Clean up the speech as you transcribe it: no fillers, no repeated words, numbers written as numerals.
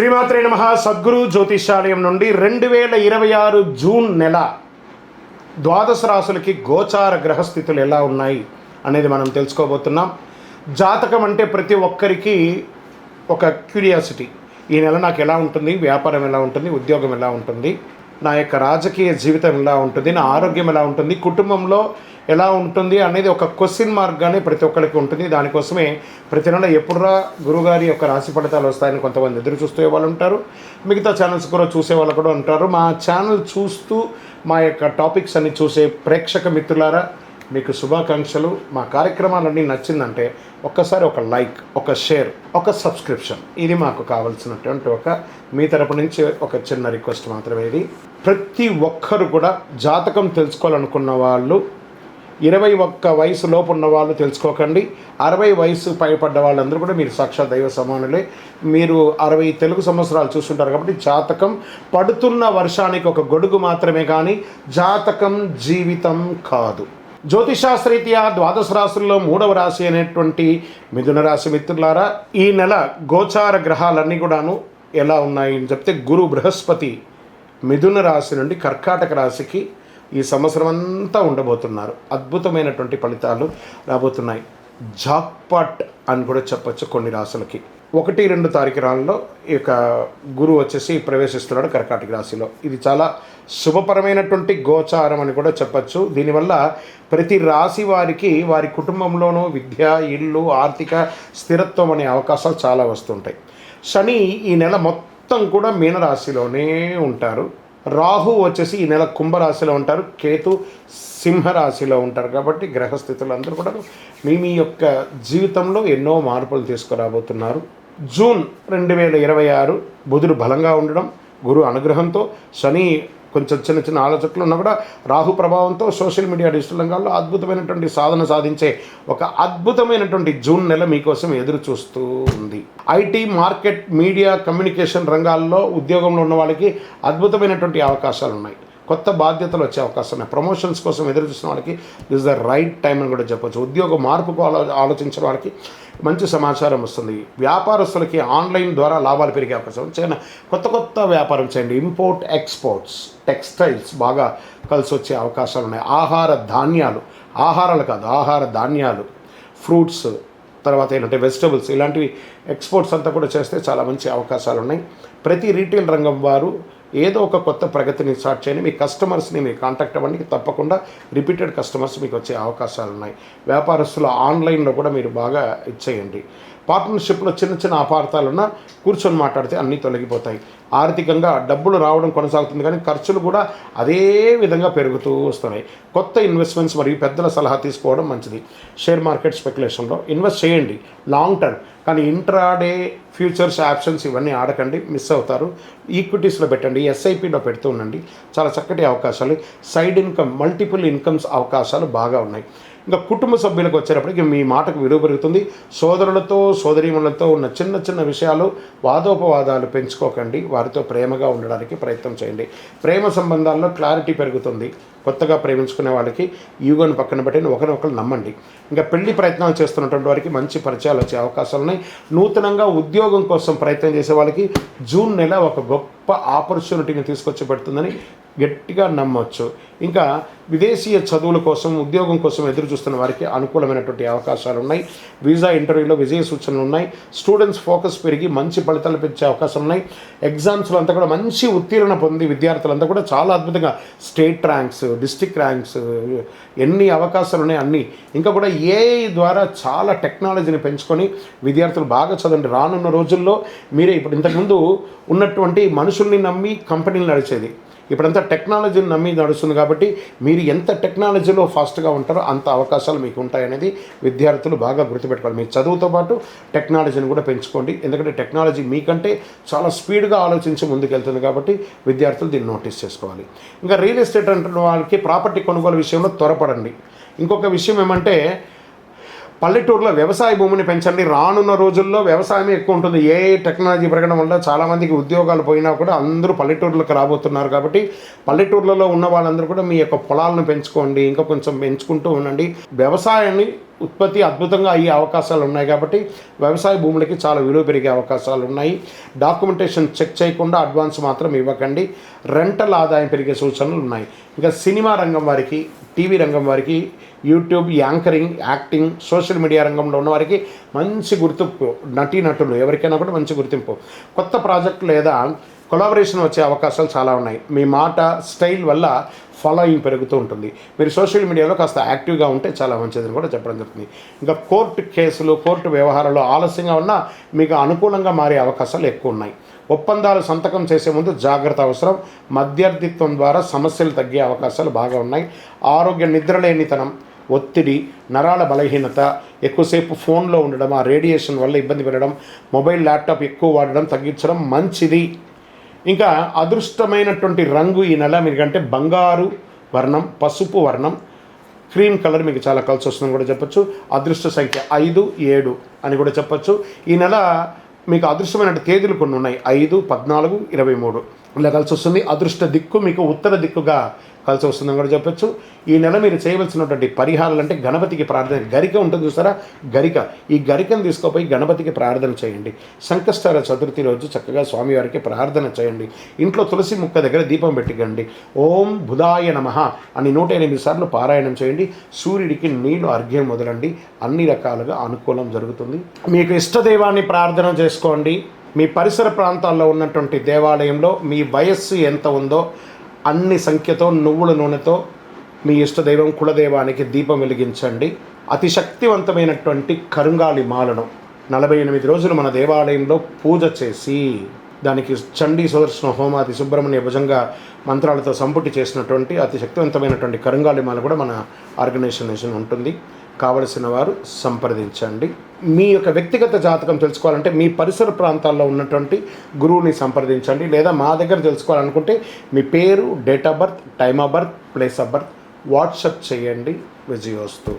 శ్రీమాత్రే నమః. సద్గురు జ్యోతిషాలయం నుండి 2026 జూన్ నెల ద్వాదశ రాశులకి గోచార గ్రహస్థితులు ఎలా ఉన్నాయి అనేది మనం తెలుసుకోబోతున్నాం. జాతకం అంటే ప్రతి ఒక్కరికి ఒక క్యూరియాసిటీ. ఈ నెల నాకు ఎలా ఉంటుంది, వ్యాపారం ఎలా ఉంటుంది, ఉద్యోగం ఎలా ఉంటుంది, నా యొక్క రాజకీయ జీవితం ఎలా ఉంటుంది, నా ఆరోగ్యం ఎలా ఉంటుంది, కుటుంబంలో ఎలా ఉంటుంది అనేది ఒక క్వశ్చన్ మార్క్గానే ప్రతి ఒక్కరికి ఉంటుంది. దానికోసమే ప్రతి నెల ఎప్పుడురా గురుగారి యొక్క రాశి ఫలితాలు వస్తాయని కొంతమంది ఎదురు చూసే వాళ్ళు ఉంటారు. మిగతా ఛానల్స్ కూడా చూసే వాళ్ళు కూడా ఉంటారు. మా ఛానల్ చూస్తూ మా యొక్క టాపిక్స్ అన్ని చూసే ప్రేక్షక మిత్రులారా, మీకు శుభాకాంక్షలు. మా కార్యక్రమాలన్నీ నచ్చిందంటే ఒక్కసారి ఒక లైక్, ఒక షేర్, ఒక సబ్స్క్రిప్షన్, ఇది మాకు కావాల్సినటువంటి మీ తరపు నుంచి ఒక చిన్న రిక్వెస్ట్ మాత్రమే. ఇది ప్రతి ఒక్కరు కూడా జాతకం తెలుసుకోవాలనుకున్న వాళ్ళు 21 వయసు లోపు ఉన్న వాళ్ళు తెలుసుకోకండి. 60 వయసు పైపడ్డ వాళ్ళందరూ కూడా మీరు సాక్షాత్ దైవ సమానులే. మీరు 60 తెలుగు సంవత్సరాలు చూస్తుంటారు కాబట్టి జాతకం పడుతున్న వర్షానికి ఒక గొడుగు మాత్రమే, కానీ జాతకం జీవితం కాదు. జ్యోతిషాస్త్రరీత్యా ద్వాదశ రాశుల్లో 3వ రాశి అనేటువంటి మిథున రాశి మిత్రులారా, ఈ నెల గోచార గ్రహాలన్నీ కూడాను ఎలా ఉన్నాయి అని చెప్తే, గురు బృహస్పతి మిథున రాశి నుండి కర్కాటక రాశికి ఈ సంవత్సరం అంతా ఉండబోతున్నారు. అద్భుతమైనటువంటి ఫలితాలు రాబోతున్నాయి. జాక్పాట్ అని కూడా చెప్పచ్చు కొన్ని రాశులకి. 1-2 తారీఖులలో ఈ యొక్క గురువు వచ్చేసి ప్రవేశిస్తున్నాడు కర్కాటక రాశిలో. ఇది చాలా శుభపరమైనటువంటి గోచారం అని కూడా చెప్పచ్చు. దీనివల్ల ప్రతి రాశి వారికి వారి కుటుంబంలోనూ విద్య, ఇల్లు, ఆర్థిక స్థిరత్వం అనే అవకాశాలు చాలా వస్తుంటాయి. శని ఈ నెల మొత్తం కూడా మీనరాశిలోనే ఉంటారు. రాహు వచ్చేసి ఈ నెల కుంభరాశిలో ఉంటారు. కేతు సింహరాశిలో ఉంటారు. కాబట్టి గ్రహస్థితులు అందరూ కూడా మీ యొక్క జీవితంలో ఎన్నో మార్పులు తీసుకురాబోతున్నారు. జూన్ 2026 బుధుడు బలంగా ఉండడం, గురు అనుగ్రహంతో, శని కొంచెం చిన్న చిన్న ఆలోచనలు ఉన్నా కూడా రాహు ప్రభావంతో సోషల్ మీడియా, డిజిటల్ రంగాల్లో అద్భుతమైనటువంటి సాధన సాధించే ఒక అద్భుతమైనటువంటి జూన్ నెల మీకోసం ఎదురు చూస్తూ ఉంది. ఐటీ, మార్కెట్, మీడియా, కమ్యూనికేషన్ రంగాల్లో ఉద్యోగంలో ఉన్న వాళ్ళకి అద్భుతమైనటువంటి అవకాశాలు ఉన్నాయి. కొత్త బాధ్యతలు వచ్చే అవకాశం ఉన్నాయి. ప్రమోషన్స్ కోసం ఎదురు చూసిన వాళ్ళకి దిస్ ద రైట్ టైం అని కూడా చెప్పచ్చు. ఉద్యోగ మార్పుకు ఆలోచించిన వాళ్ళకి మంచి సమాచారం వస్తుంది. వ్యాపారస్తులకి ఆన్లైన్ ద్వారా లాభాలు పెరిగే అవకాశం. కొత్త వ్యాపారం చేయండి. ఇంపోర్ట్, ఎక్స్పోర్ట్స్, టెక్స్టైల్స్ బాగా కలిసి వచ్చే అవకాశాలు ఉన్నాయి. ఆహారాలు కాదు, ఆహార ధాన్యాలు, ఫ్రూట్స్, తర్వాత ఏంటంటే వెజిటబుల్స్, ఇలాంటివి ఎక్స్పోర్ట్స్ అంతా కూడా చేస్తే చాలా మంచి అవకాశాలు ఉన్నాయి. ప్రతి రీటైల్ రంగం వారు ఏదో ఒక కొత్త ప్రగతిని స్టార్ట్ చేయండి. మీ కస్టమర్స్ని మీరు కాంటాక్ట్ అవ్వండి. తప్పకుండా రిపీటెడ్ కస్టమర్స్ మీకు వచ్చే అవకాశాలు ఉన్నాయి. వ్యాపారస్తులు ఆన్లైన్లో కూడా మీరు బాగా ఇచ్చేయండి. పార్ట్నర్షిప్లో చిన్న చిన్న అపార్థాలున్నా కూర్చొని మాట్లాడితే అన్నీ తొలగిపోతాయి. ఆర్థికంగా డబ్బులు రావడం కొనసాగుతుంది, కానీ ఖర్చులు కూడా అదే విధంగా పెరుగుతూ వస్తున్నాయి. కొత్త ఇన్వెస్ట్మెంట్స్ మరియు పెద్దల సలహా తీసుకోవడం మంచిది. షేర్ మార్కెట్ స్పెక్యులేషన్లో ఇన్వెస్ట్ చేయండి లాంగ్ టర్మ్, కానీ ఇంట్రాడే ఫ్యూచర్స్, ఆప్షన్స్ ఇవన్నీ ఆడకండి, మిస్ అవుతారు. ఈక్విటీస్లో పెట్టండి, ఎస్ఐపిలో పెడుతూ ఉండండి. చాలా చక్కటి అవకాశాలు. సైడ్ ఇన్కమ్, మల్టిపుల్ ఇన్కమ్స్ అవకాశాలు బాగా ఉన్నాయి. ఇంకా కుటుంబ సభ్యులకు వచ్చేటప్పటికి మీ మాటకు విలువ పెరుగుతుంది. సోదరులతో, సోదరీమణులతో ఉన్న చిన్న చిన్న విషయాలు, వాదోపవాదాలు పెంచుకోకండి. వారితో ప్రేమగా ఉండడానికి ప్రయత్నం చేయండి. ప్రేమ సంబంధాల్లో క్లారిటీ పెరుగుతుంది. కొత్తగా ప్రేమించుకునే వాళ్ళకి ఈగోని పక్కన పెట్టి ఒకరినొకరు నమ్మండి. ఇంకా పెళ్లి ప్రయత్నాలు చేస్తున్నటువంటి వారికి మంచి పరిచయాలు వచ్చే అవకాశాలు ఉన్నాయి. నూతనంగా ఉద్యోగం కోసం ప్రయత్నం చేసే వాళ్ళకి జూన్ నెల ఒక గొప్ప ఆపర్చునిటీని తీసుకొచ్చి పెడుతుందని గట్టిగా నమ్మవచ్చు. ఇంకా విదేశీయ చదువుల కోసం, ఉద్యోగం కోసం ఎదురు చూస్తున్న వారికి అనుకూలమైనటువంటి అవకాశాలు ఉన్నాయి. వీసా ఇంటర్వ్యూలో విజయ సూచనలు ఉన్నాయి. స్టూడెంట్స్ ఫోకస్ పెరిగి మంచి ఫలితాలు పెంచే అవకాశాలు ఉన్నాయి. ఎగ్జామ్స్లో అంతా కూడా మంచి ఉత్తీర్ణ పొంది విద్యార్థులంతా కూడా చాలా అద్భుతంగా స్టేట్ ర్యాంక్స్, డిస్ట్రిక్ట్ ర్యాంక్స్, ఎన్ని అవకాశాలు ఉన్నాయి అన్నీ. ఇంకా కూడా ఏఐ ద్వారా చాలా టెక్నాలజీని పెంచుకొని విద్యార్థులు బాగా చదవండి. రానున్న రోజుల్లో మీరే ఇప్పుడు ఇంతకుముందు ఉన్నటువంటి మనుషుల్ని నమ్మి కంపెనీలు నడిచేది, ఇప్పుడంతా టెక్నాలజీని నమ్మి నడుస్తుంది. కాబట్టి మీరు ఎంత టెక్నాలజీలో ఫాస్ట్గా ఉంటారో అంత అవకాశాలు మీకు ఉంటాయనేది విద్యార్థులు బాగా గుర్తుపెట్టుకోవాలి. మీ చదువుతో పాటు టెక్నాలజీని కూడా పెంచుకోండి. ఎందుకంటే టెక్నాలజీ మీకంటే చాలా స్పీడ్గా ఆలోచించి ముందుకెళ్తుంది. కాబట్టి విద్యార్థులు దీన్ని నోటీస్ చేసుకోవాలి. ఇంకా రియల్ ఎస్టేట్ అంటున్న వాళ్ళకి ప్రాపర్టీ కొనుగోలు విషయంలో త్వరపడండి. ఇంకొక విషయం ఏమంటే, పల్లెటూరులో వ్యవసాయ భూమిని పెంచండి. రానున్న రోజుల్లో వ్యవసాయమే ఎక్కువ ఉంటుంది. ఏ టెక్నాలజీ పెరగడం వల్ల చాలామందికి ఉద్యోగాలు పోయినా కూడా అందరూ పల్లెటూరులకు రాబోతున్నారు. కాబట్టి పల్లెటూర్లలో ఉన్న వాళ్ళందరూ కూడా మీ యొక్క పొలాలను పెంచుకోండి, ఇంకా కొంచెం పెంచుకుంటూ ఉండండి. వ్యవసాయాన్ని ఉత్పత్తి అద్భుతంగా అయ్యే అవకాశాలు ఉన్నాయి కాబట్టి వ్యవసాయ భూములకి చాలా విలువ పెరిగే అవకాశాలు ఉన్నాయి. డాక్యుమెంటేషన్ చెక్ చేయకుండా అడ్వాన్స్ మాత్రం ఇవ్వకండి. రెంటల్ ఆదాయం పెరిగే సూచనలు ఉన్నాయి. ఇంకా సినిమా రంగం వారికి, టీవీ రంగం వారికి, YouTube, anchoring, acting, social media రంగంలో ఉన్న వారికి మంచి గుర్తింపు, నటీనటులు ఎవరికైనా కూడా మంచి గుర్తింపు, కొత్త ప్రాజెక్ట్ లేదా కొలాబరేషన్ వచ్చే అవకాశాలు చాలా ఉన్నాయి. మీ మాట, స్టైల్ వల్ల ఫాలోయింగ్ పెరుగుతూ ఉంటుంది. మీరు సోషల్ మీడియాలో కాస్త యాక్టివ్గా ఉంటే చాలా మంచిదని కూడా చెప్పడం జరుగుతుంది. ఇంకా కోర్టు కేసులు, కోర్టు వ్యవహారాలు ఆలస్యంగా ఉన్నా మీకు అనుకూలంగా మారే అవకాశాలు ఎక్కువ ఉన్నాయి. ఒప్పందాలు సంతకం చేసే ముందు జాగ్రత్త అవసరం. మధ్యవర్తిత్వం ద్వారా సమస్యలు తగ్గే అవకాశాలు బాగా ఉన్నాయి. ఆరోగ్య నిద్రలేనితనం, ఒత్తిడి, నరాల బలహీనత, ఎక్కువసేపు ఫోన్లో ఉండడం, ఆ రేడియేషన్ వల్ల ఇబ్బంది పడడం, మొబైల్, ల్యాప్టాప్ ఎక్కువ వాడడం తగ్గించడం మంచిది. ఇంకా అదృష్టమైనటువంటి రంగు ఈ నెల మీకంటే బంగారు వర్ణం, పసుపు వర్ణం, క్రీమ్ కలర్ మీకు చాలా కలిసి వస్తుందని కూడా చెప్పొచ్చు. అదృష్ట సంఖ్య 5, 7 అని కూడా చెప్పొచ్చు. ఈ నెల మీకు అదృష్టమైన తేదీలు కొన్ని ఉన్నాయి. 5, 14, 23 ఇలా కలిసి వస్తుంది. అదృష్ట దిక్కు మీకు ఉత్తర దిక్కుగా కలిసి వస్తుందని కూడా చెప్పొచ్చు. ఈ నెల మీరు చేయవలసినటువంటి పరిహారాలు అంటే గణపతికి ప్రార్థన, గరిక ఉంటుంది చూసారా, గరిక, ఈ గరికను తీసుకుపోయి గణపతికి ప్రార్థన చేయండి. సంకష్టార చతుర్థి రోజు చక్కగా స్వామివారికి ప్రార్థన చేయండి. ఇంట్లో తులసి ముక్క దగ్గర దీపం పెట్టికండి. ఓం బుధాయ నమః అని 108 సార్లు పారాయణం చేయండి. సూర్యుడికి నీళ్లు అర్ఘ్యం మొదలండి. అన్ని రకాలుగా అనుకూలం జరుగుతుంది. మీకు ఇష్టదైవాన్ని ప్రార్థన చేసుకోండి. మీ పరిసర ప్రాంతాల్లో ఉన్నటువంటి దేవాలయంలో మీ వయస్సు ఎంత ఉందో అన్ని సంఖ్యతో నువ్వుల నూనెతో మీ ఇష్టదైవం కులదైవానికి దీపం వెలిగించండి. అతి శక్తివంతమైనటువంటి కరుంగాలి మాలను 48 రోజులు మన దేవాలయంలో పూజ చేసి దానికి చండీ సుదర్శన హోమాది సుబ్రహ్మణ్య భుజంగ మంత్రాలతో సంపుటి చేసినటువంటి అతి శక్తివంతమైనటువంటి కరుంగాలి మాల కూడా మన ఆర్గనైజేషన్ ఉంటుంది. కావలసిన వారు సంప్రదించండి. మీ యొక్క వ్యక్తిగత జాతకం తెలుసుకోవాలంటే మీ పరిసర ప్రాంతాల్లో ఉన్నటువంటి గురువుని సంప్రదించండి. లేదా మా దగ్గర తెలుసుకోవాలనుకుంటే మీ పేరు, date of birth, time of birth, place of birth WhatsApp చేయండి. విజయోస్తు.